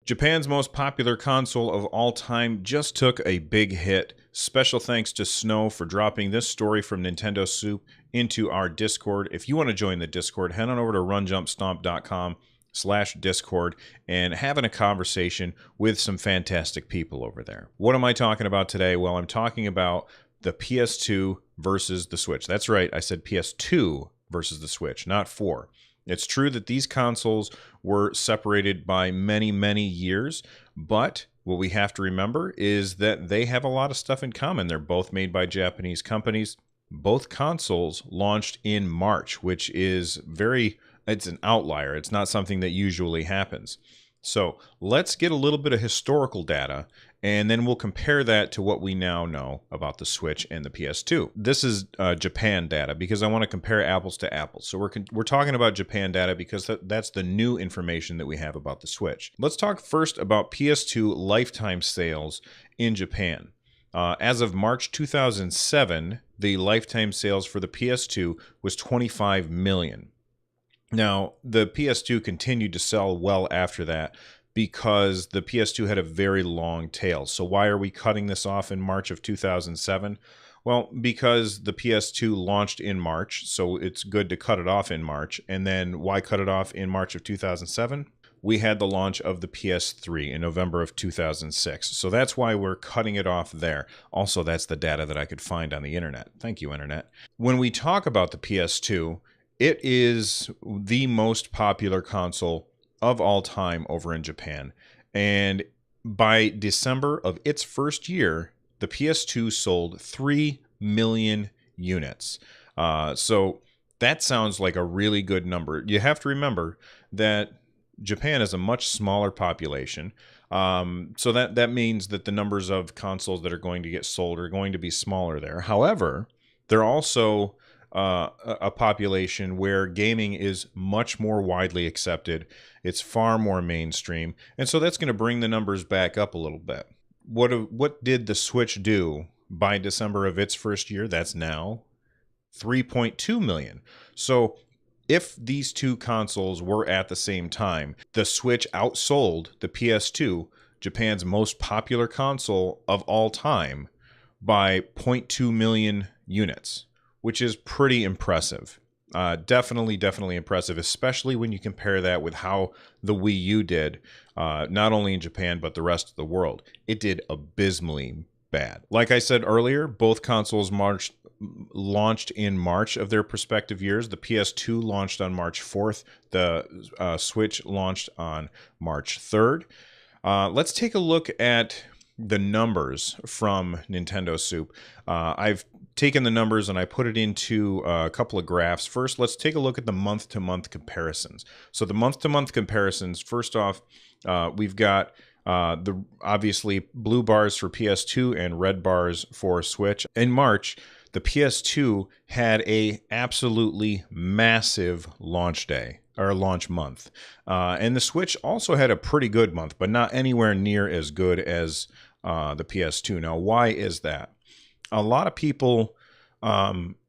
Japan's most popular console of all time just took a big hit. Special thanks to Snow for dropping this story from Nintendo Soup into our Discord. If you want to join the Discord, head on over to runjumpstomp.com/Discord and having a conversation with some fantastic people over there. What am I talking about today? Well, I'm talking about the PS2 versus the Switch. That's right, I said PS2 versus the Switch, not 4. It's true that these consoles were separated by many, many years, but what we have to remember is that they have a lot of stuff in common. They're both made by Japanese companies. Both consoles launched in March, which is it's an outlier. It's not something that usually happens. So let's get a little bit of historical data, and then we'll compare that to what we now know about the Switch and the PS2. This is Japan data because I want to compare apples to apples. So we're talking about Japan data because that's the new information that we have about the Switch. Let's talk first about PS2 lifetime sales in Japan. As of March 2007, the lifetime sales for the PS2 was 25 million. Now, the PS2 continued to sell well after that because the PS2 had a very long tail. So why are we cutting this off in March of 2007? Well, because the PS2 launched in March, so it's good to cut it off in March. And then why cut it off in March of 2007? We had the launch of the PS3 in November of 2006. So that's why we're cutting it off there. Also, that's the data that I could find on the internet. Thank you, internet. When we talk about the PS2, it is the most popular console of all time over in Japan. And by December of its first year, the PS2 sold 3 million units. So that sounds like a really good number. You have to remember that Japan is a much smaller population. So that means that the numbers of consoles that are going to get sold are going to be smaller there. However, they're also a population where gaming is much more widely accepted. It's far more mainstream. And so that's going to bring the numbers back up a little bit. What did the Switch do by December of its first year? That's now 3.2 million. So if these two consoles were at the same time, the Switch outsold the PS2, Japan's most popular console of all time, by 0.2 million units. Which is pretty impressive. Definitely impressive, especially when you compare that with how the Wii U did, not only in Japan, but the rest of the world. It did abysmally bad. Like I said earlier, both consoles launched in March of their respective years. The PS2 launched on March 4th. The Switch launched on March 3rd. Let's take a look at the numbers from Nintendo Soup. I've taken the numbers and I put it into a couple of graphs. First, let's take a look at the month-to-month comparisons. So the month-to-month comparisons, first off, we've got the obviously blue bars for PS2 and red bars for Switch. In March, the PS2 had a absolutely massive launch day, or launch month. And the Switch also had a pretty good month, but not anywhere near as good as the PS2. Now, why is that? A lot of people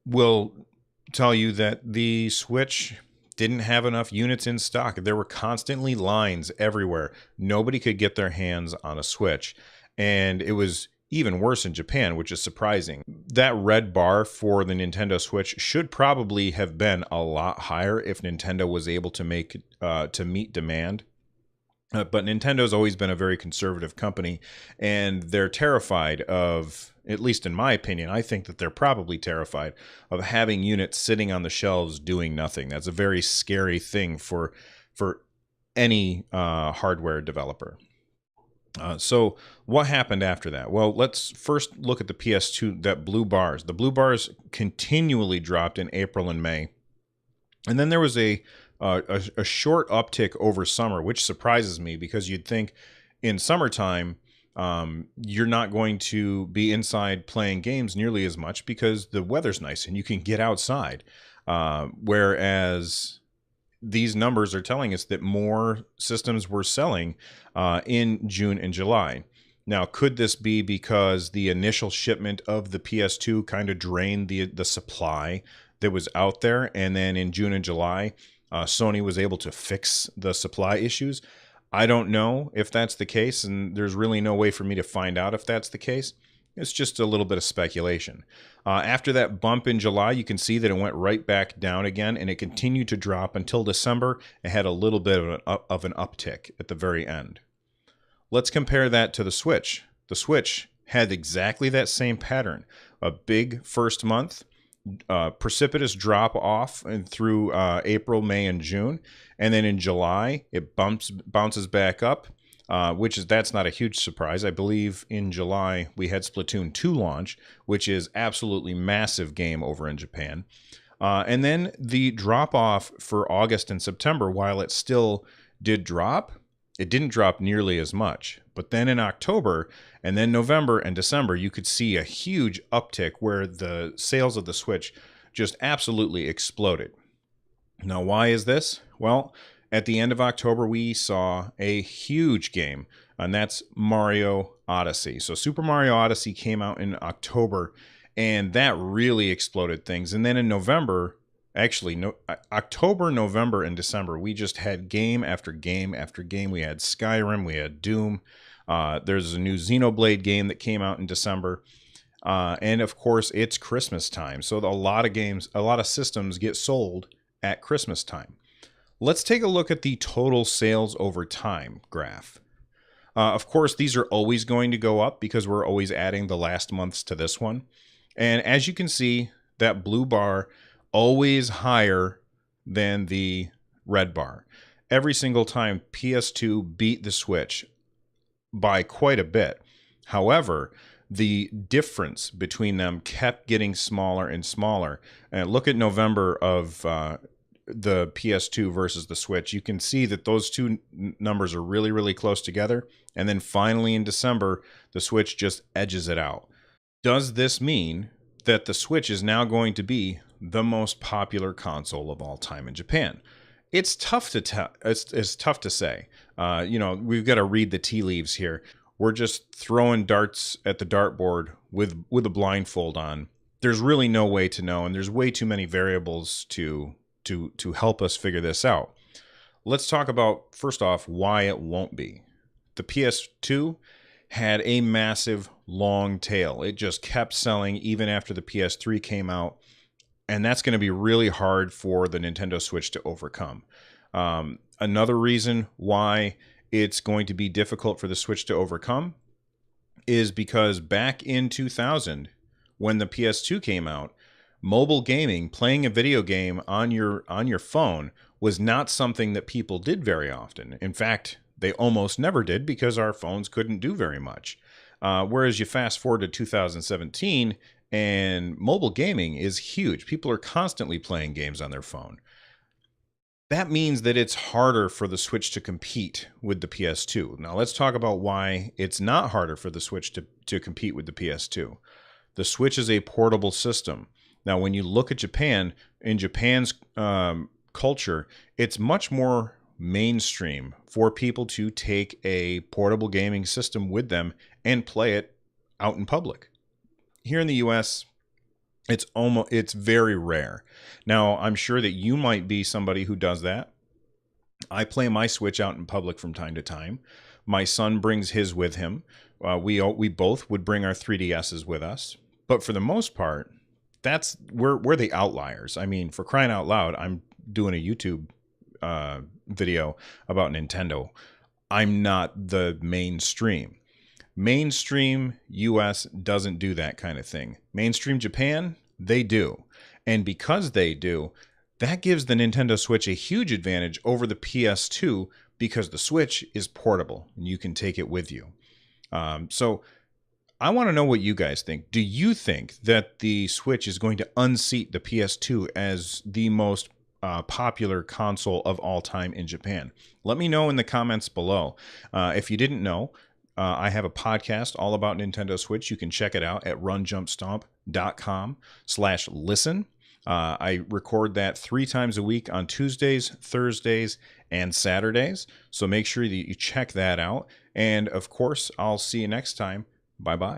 will tell you that the Switch didn't have enough units in stock. There were constantly lines everywhere. Nobody could get their hands on a Switch. And it was even worse in Japan, which is surprising. That red bar for the Nintendo Switch should probably have been a lot higher if Nintendo was able to meet demand. But Nintendo's always been a very conservative company, and they're terrified of, at least in my opinion, I think that they're probably terrified of having units sitting on the shelves doing nothing. That's a very scary thing for any hardware developer. So what happened after that? Well, let's first look at the PS2, that blue bars. The blue bars continually dropped in April and May. And then there was a short uptick over summer, which surprises me because you'd think in summertime, you're not going to be inside playing games nearly as much because the weather's nice and you can get outside. Whereas these numbers are telling us that more systems were selling in June and July. Now, could this be because the initial shipment of the PS2 kind of drained the supply that was out there, and then in June and July, Sony was able to fix the supply issues. I don't know if that's the case, and there's really no way for me to find out if that's the case. It's just a little bit of speculation. After that bump in July, you can see that it went right back down again, and it continued to drop until December. It had a little bit of an uptick at the very end. Let's compare that to the Switch. The Switch had exactly that same pattern. A big first month, precipitous drop off and through April, May, and June. And then in July, it bounces back up, that's not a huge surprise. I believe in July, we had Splatoon 2 launch, which is absolutely massive game over in Japan. And then the drop off for August and September, while it still did drop, it didn't drop nearly as much. But then in October and then November and December, you could see a huge uptick where the sales of the Switch just absolutely exploded. Now, why is this? Well, at the end of October, we saw a huge game, and that's Mario Odyssey. So Super Mario Odyssey came out in October, and that really exploded things. And then in November, October, November, and December, we just had game after game after game. We had Skyrim, we had Doom. There's a new Xenoblade game that came out in December. And of course, it's Christmas time. So a lot of systems get sold at Christmas time. Let's take a look at the total sales over time graph. Of course, these are always going to go up because we're always adding the last months to this one. And as you can see, that blue bar always higher than the red bar. Every single time PS2 beat the Switch by quite a bit. However, the difference between them kept getting smaller and smaller. And look at November of the PS2 versus the Switch. You can see that those two numbers are really, really close together. And then finally in December, the Switch just edges it out. Does this mean that the Switch is now going to be the most popular console of all time in Japan? It's tough to tell. It's tough to say. We've got to read the tea leaves here. We're just throwing darts at the dartboard with a blindfold on. There's really no way to know, and there's way too many variables to help us figure this out. Let's talk about, first off, why it won't be. The PS2 had a massive long tail. It just kept selling even after the PS3 came out. And that's going to be really hard for the Nintendo Switch to overcome. Another reason why it's going to be difficult for the Switch to overcome is because back in 2000, when the PS2 came out, mobile gaming, playing a video game on your phone, was not something that people did very often. In fact, they almost never did because our phones couldn't do very much. Whereas you fast forward to 2017, and mobile gaming is huge. People are constantly playing games on their phone. That means that it's harder for the Switch to compete with the PS2. Now let's talk about why it's not harder for the Switch to compete with the PS2. The Switch is a portable system. Now when you look at Japan, in Japan's culture, it's much more mainstream for people to take a portable gaming system with them and play it out in public. Here in the US, it's very rare. Now, I'm sure that you might be somebody who does that. I play my Switch out in public from time to time. My son brings his with him. We both would bring our 3DSs with us. But for the most part, we're the outliers. I mean, for crying out loud, I'm doing a YouTube video about Nintendo. I'm not the mainstream. Mainstream US doesn't do that kind of thing. Mainstream Japan, they do. And because they do, that gives the Nintendo Switch a huge advantage over the PS2 because the Switch is portable and you can take it with you. So I want to know what you guys think. Do you think that the Switch is going to unseat the PS2 as the most popular console of all time in Japan? Let me know in the comments below. If you didn't know, I have a podcast all about Nintendo Switch. You can check it out at runjumpstomp.com/listen. I record that 3 times a week on Tuesdays, Thursdays, and Saturdays. So make sure that you check that out. And of course, I'll see you next time. Bye-bye.